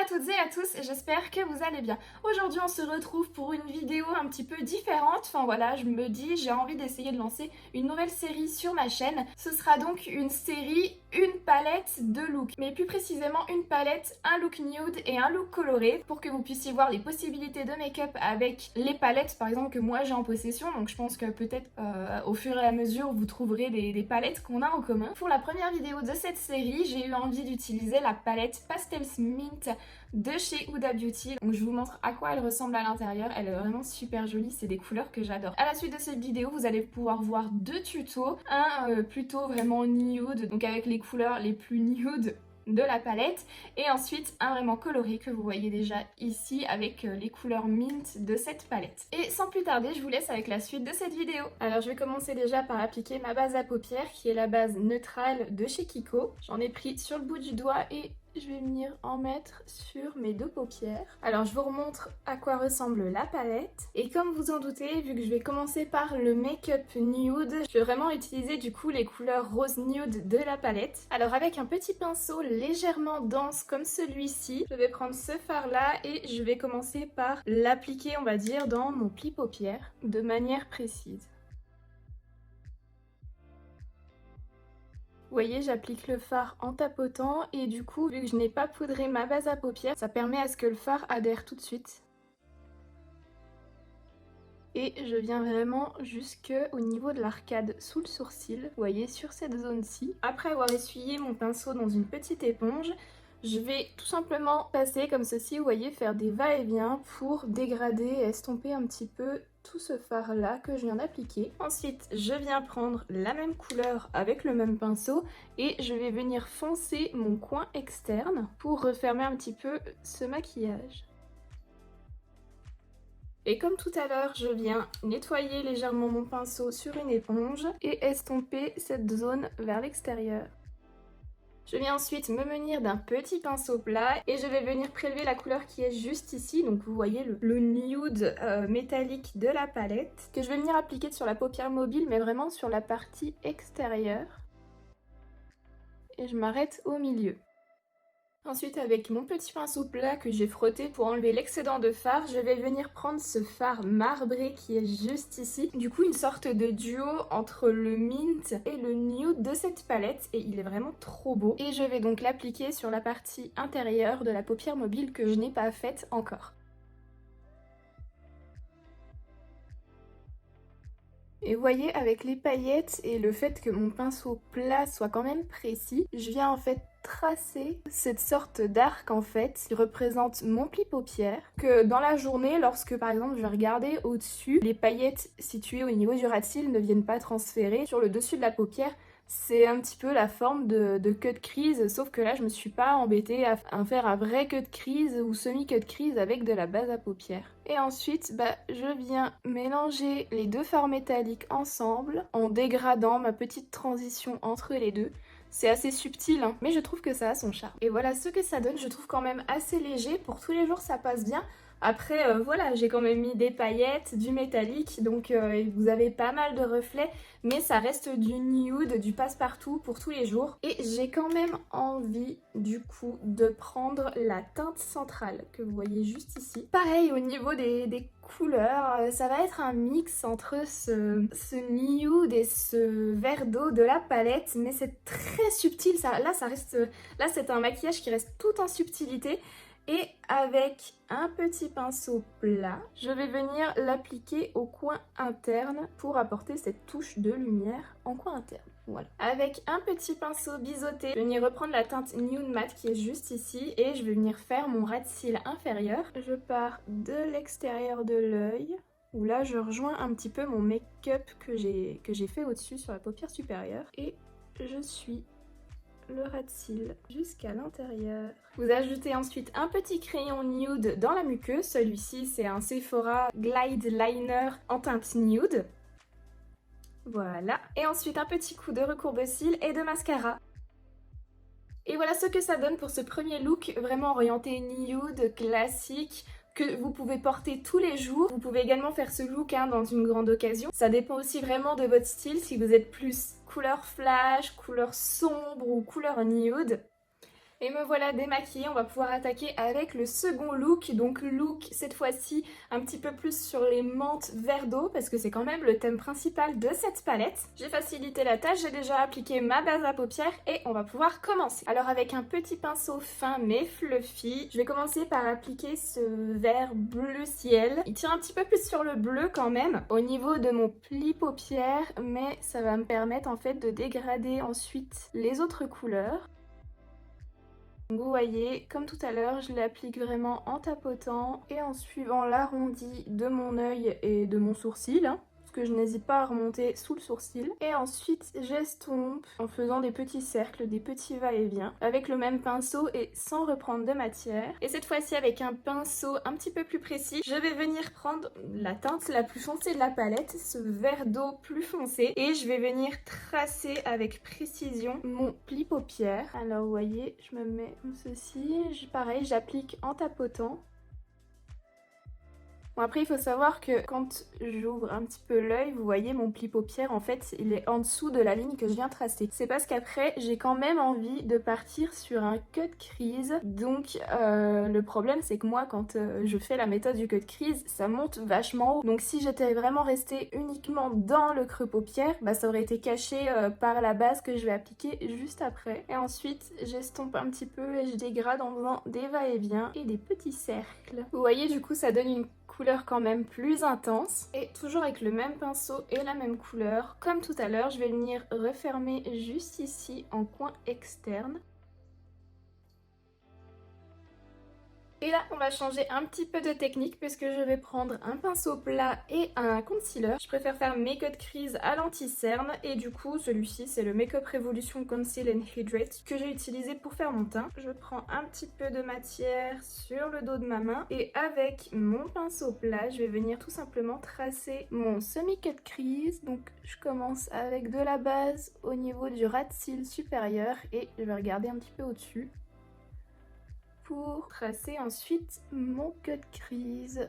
toutes et à tous, j'espère que vous allez bien. Aujourd'hui on se retrouve pour une vidéo un petit peu différente. Enfin voilà, je me dis j'ai envie d'essayer de lancer une nouvelle série sur ma chaîne. Ce sera donc une série, une palette de looks. Mais plus précisément une palette, un look nude et un look coloré pour que vous puissiez voir les possibilités de make-up avec les palettes par exemple que moi j'ai en possession. Donc je pense que peut-être au fur et à mesure vous trouverez des palettes qu'on a en commun. Pour la première vidéo de cette série, j'ai eu envie d'utiliser la palette Pastels Mint de chez Huda Beauty. Donc je vous montre à quoi elle ressemble à l'intérieur. Elle est vraiment super jolie, c'est des couleurs que j'adore. À la suite de cette vidéo, vous allez pouvoir voir deux tutos. Un plutôt vraiment nude, donc avec les couleurs les plus nude de la palette, et ensuite un vraiment coloré que vous voyez déjà ici avec les couleurs mint de cette palette. Et sans plus tarder, je vous laisse avec la suite de cette vidéo. Alors je vais commencer déjà par appliquer ma base à paupières qui est la base neutrale de chez Kiko. J'en ai pris sur le bout du doigt et je vais venir en mettre sur mes deux paupières. Alors je vous remontre à quoi ressemble la palette. Et comme vous en doutez, vu que je vais commencer par le make-up nude, je vais vraiment utiliser du coup les couleurs rose nude de la palette. Alors avec un petit pinceau légèrement dense comme celui-ci, je vais prendre ce fard là et je vais commencer par l'appliquer on va dire dans mon pli paupière de manière précise. Vous voyez, j'applique le fard en tapotant et du coup, vu que je n'ai pas poudré ma base à paupières, ça permet à ce que le fard adhère tout de suite. Et je viens vraiment jusqu'au niveau de l'arcade sous le sourcil, vous voyez, sur cette zone-ci. Après avoir essuyé mon pinceau dans une petite éponge, je vais tout simplement passer comme ceci, vous voyez, faire des va-et-vient pour dégrader et estomper un petit peu tout ce fard là que je viens d'appliquer. Ensuite, je viens prendre la même couleur avec le même pinceau et je vais venir foncer mon coin externe pour refermer un petit peu ce maquillage. Et comme tout à l'heure, je viens nettoyer légèrement mon pinceau sur une éponge et estomper cette zone vers l'extérieur. Je viens ensuite me munir d'un petit pinceau plat et je vais venir prélever la couleur qui est juste ici. Donc vous voyez le nude métallique de la palette que je vais venir appliquer sur la paupière mobile mais vraiment sur la partie extérieure. Et je m'arrête au milieu. Ensuite, avec mon petit pinceau plat que j'ai frotté pour enlever l'excédent de fard, je vais venir prendre ce fard marbré qui est juste ici. Du coup, une sorte de duo entre le mint et le nude de cette palette et il est vraiment trop beau. Et je vais donc l'appliquer sur la partie intérieure de la paupière mobile que je n'ai pas faite encore. Et vous voyez, avec les paillettes et le fait que mon pinceau plat soit quand même précis, je viens en fait tracer cette sorte d'arc en fait qui représente mon pli paupière, que dans la journée, lorsque par exemple je vais regarder au-dessus, les paillettes situées au niveau du ras de cils ne viennent pas transférer sur le dessus de la paupière. C'est un petit peu la forme de queue de crise, sauf que là je me suis pas embêtée à faire un vrai queue de crise ou semi-queue de crise avec de la base à paupières. Et ensuite, je viens mélanger les deux fards métalliques ensemble en dégradant ma petite transition entre les deux. C'est assez subtil, hein, mais je trouve que ça a son charme. Et voilà ce que ça donne, je trouve quand même assez léger. Pour tous les jours, ça passe bien. Après, voilà, j'ai quand même mis des paillettes, du métallique, donc vous avez pas mal de reflets, mais ça reste du nude, du passe-partout pour tous les jours. Et j'ai quand même envie, du coup, de prendre la teinte centrale, que vous voyez juste ici. Pareil, au niveau des couleurs, ça va être un mix entre ce nude et ce vert d'eau de la palette, mais c'est très subtil, là c'est un maquillage qui reste tout en subtilité. Et avec un petit pinceau plat, je vais venir l'appliquer au coin interne pour apporter cette touche de lumière en coin interne. Voilà. Avec un petit pinceau biseauté, je vais venir reprendre la teinte Nude Matte qui est juste ici et je vais venir faire mon ras de cils inférieur. Je pars de l'extérieur de l'œil, où là je rejoins un petit peu mon make-up que j'ai fait au-dessus sur la paupière supérieure. Et je suis le ras de cils jusqu'à l'intérieur. Vous ajoutez ensuite un petit crayon nude dans la muqueuse. Celui-ci c'est un Sephora Glide Liner en teinte nude. Voilà. Et ensuite un petit coup de recourbe-cils et de mascara. Et voilà ce que ça donne pour ce premier look vraiment orienté nude, classique, que vous pouvez porter tous les jours. Vous pouvez également faire ce look dans une grande occasion. Ça dépend aussi vraiment de votre style, si vous êtes plus couleur flash, couleur sombre ou couleur nude. Et me voilà démaquillée, on va pouvoir attaquer avec le second look. Donc look cette fois-ci un petit peu plus sur les menthes vert d'eau parce que c'est quand même le thème principal de cette palette. J'ai facilité la tâche, j'ai déjà appliqué ma base à paupières et on va pouvoir commencer. Alors avec un petit pinceau fin mais fluffy, je vais commencer par appliquer ce vert bleu ciel. Il tire un petit peu plus sur le bleu quand même au niveau de mon pli paupières, mais ça va me permettre en fait de dégrader ensuite les autres couleurs. Vous voyez, comme tout à l'heure, je l'applique vraiment en tapotant et en suivant l'arrondi de mon œil et de mon sourcil, parce que je n'hésite pas à remonter sous le sourcil. Et ensuite, j'estompe en faisant des petits cercles, des petits va-et-vient, avec le même pinceau et sans reprendre de matière. Et cette fois-ci, avec un pinceau un petit peu plus précis, je vais venir prendre la teinte la plus foncée de la palette, ce vert d'eau plus foncé, et je vais venir tracer avec précision mon pli paupières. Alors vous voyez, je me mets comme ceci, pareil, j'applique en tapotant. Bon après il faut savoir que quand j'ouvre un petit peu l'œil, vous voyez mon pli paupière en fait il est en dessous de la ligne que je viens tracer. C'est parce qu'après j'ai quand même envie de partir sur un cut crease. Donc le problème c'est que moi quand je fais la méthode du cut crease ça monte vachement haut. Donc si j'étais vraiment restée uniquement dans le creux paupière, bah ça aurait été caché par la base que je vais appliquer juste après. Et ensuite j'estompe un petit peu et je dégrade en faisant des va-et-vient et des petits cercles. Vous voyez du coup ça donne une couleur quand même plus intense et toujours avec le même pinceau et la même couleur comme tout à l'heure je vais venir refermer juste ici en coin externe. Et là, on va changer un petit peu de technique puisque je vais prendre un pinceau plat et un concealer. Je préfère faire mes cut crease à l'anti-cerne et du coup, celui-ci, c'est le Makeup Revolution Conceal and Hydrate que j'ai utilisé pour faire mon teint. Je prends un petit peu de matière sur le dos de ma main et avec mon pinceau plat, je vais venir tout simplement tracer mon semi-cut crease. Donc, je commence avec de la base au niveau du ras de cils supérieur et je vais regarder un petit peu au-dessus pour tracer ensuite mon cut crease.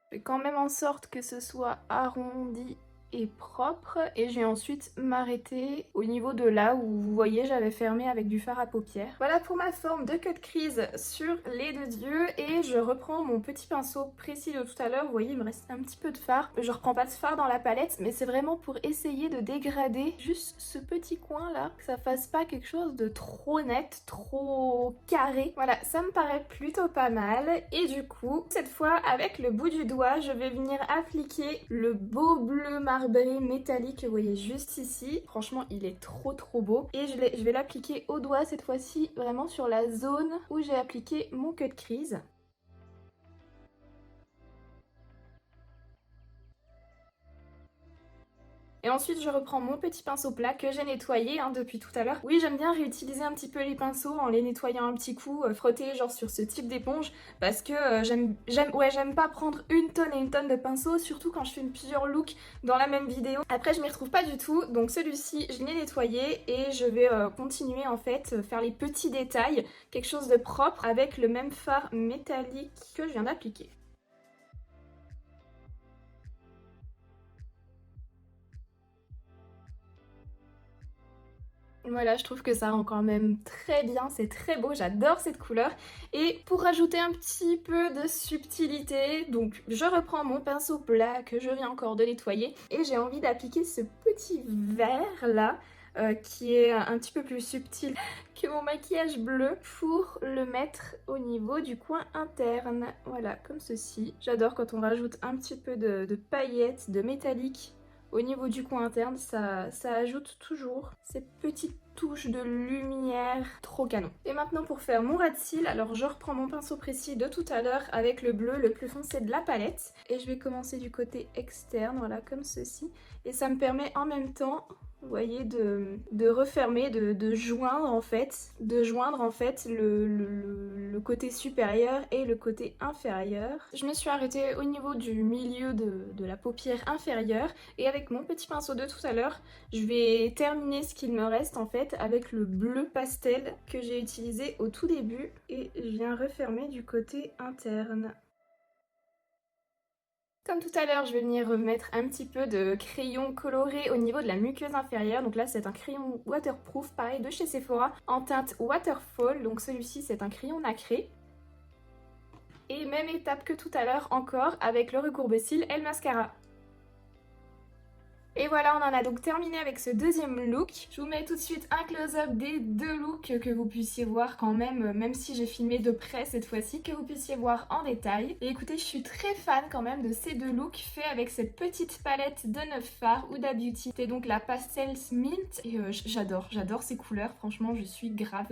Je fais quand même en sorte que ce soit arrondi et propre et je vais ensuite m'arrêter au niveau de là où vous voyez j'avais fermé avec du fard à paupières. Voilà pour ma forme de cut crease sur les deux yeux et je reprends mon petit pinceau précis de tout à l'heure. Vous voyez il me reste un petit peu de fard. Je reprends pas de fard dans la palette mais c'est vraiment pour essayer de dégrader juste ce petit coin là, que ça fasse pas quelque chose de trop net, trop carré. Voilà, ça me paraît plutôt pas mal et du coup cette fois avec le bout du doigt je vais venir appliquer le beau bleu marbré métallique que vous voyez juste ici. Franchement il est trop beau et je vais l'appliquer au doigt cette fois-ci vraiment sur la zone où j'ai appliqué mon cut crease. Et ensuite je reprends mon petit pinceau plat que j'ai nettoyé depuis tout à l'heure. Oui j'aime bien réutiliser un petit peu les pinceaux en les nettoyant un petit coup, frotter genre sur ce type d'éponge parce que j'aime pas prendre une tonne et une tonne de pinceaux, surtout quand je fais plusieurs looks dans la même vidéo. Après je m'y retrouve pas du tout, donc celui-ci je l'ai nettoyé et je vais continuer en fait faire les petits détails, quelque chose de propre avec le même fard métallique que je viens d'appliquer. Voilà, je trouve que ça rend quand même très bien, c'est très beau, j'adore cette couleur. Et pour rajouter un petit peu de subtilité, donc je reprends mon pinceau plat que je viens encore de nettoyer et j'ai envie d'appliquer ce petit vert là qui est un petit peu plus subtil que mon maquillage bleu pour le mettre au niveau du coin interne. Voilà, comme ceci. J'adore quand on rajoute un petit peu de paillettes, de métallique au niveau du coin interne, ça ajoute toujours cette petite touche de lumière trop canon. Et maintenant pour faire mon ras de cils, alors je reprends mon pinceau précis de tout à l'heure avec le bleu le plus foncé de la palette et je vais commencer du côté externe, voilà comme ceci. Et ça me permet en même temps, vous voyez, de refermer, de joindre en fait, le côté supérieur et le côté inférieur. Je me suis arrêtée au niveau du milieu de la paupière inférieure et avec mon petit pinceau de tout à l'heure, je vais terminer ce qu'il me reste en fait avec le bleu pastel que j'ai utilisé au tout début et je viens refermer du côté interne. Comme tout à l'heure, je vais venir remettre un petit peu de crayon coloré au niveau de la muqueuse inférieure. Donc là, c'est un crayon waterproof, pareil, de chez Sephora, en teinte Waterfall. Donc celui-ci, c'est un crayon nacré. Et même étape que tout à l'heure encore avec le recourbe-cils et le mascara. Et voilà, on en a donc terminé avec ce deuxième look. Je vous mets tout de suite un close-up des deux looks que vous puissiez voir quand même, même si j'ai filmé de près cette fois-ci, que vous puissiez voir en détail. Et écoutez, je suis très fan quand même de ces deux looks faits avec cette petite palette de Neuf Fard Huda Beauty. C'est donc la Pastels Mint et j'adore ces couleurs, franchement je suis grave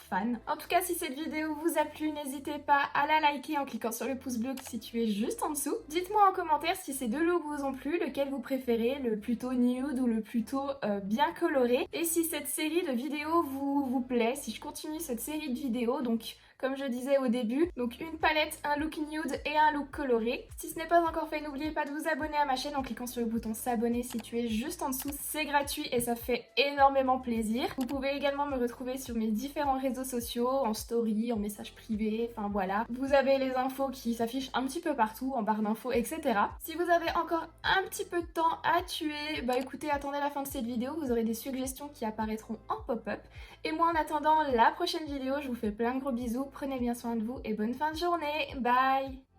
fan. En tout cas, si cette vidéo vous a plu, n'hésitez pas à la liker en cliquant sur le pouce bleu situé juste en dessous. Dites-moi en commentaire si ces deux looks vous ont plu, lequel vous préférez, le plutôt nude ou le plutôt bien coloré. Et si cette série de vidéos vous plaît, si je continue cette série de vidéos, donc comme je disais au début, donc une palette, un look nude et un look coloré. Si ce n'est pas encore fait, n'oubliez pas de vous abonner à ma chaîne en cliquant sur le bouton s'abonner situé juste en dessous. C'est gratuit et ça fait énormément plaisir. Vous pouvez également me retrouver sur mes différents réseaux sociaux, en story, en message privé, enfin voilà. Vous avez les infos qui s'affichent un petit peu partout, en barre d'infos, etc. Si vous avez encore un petit peu de temps à tuer, bah écoutez, attendez la fin de cette vidéo, vous aurez des suggestions qui apparaîtront en pop-up. Et moi en attendant la prochaine vidéo, je vous fais plein de gros bisous. Prenez bien soin de vous et bonne fin de journée. Bye!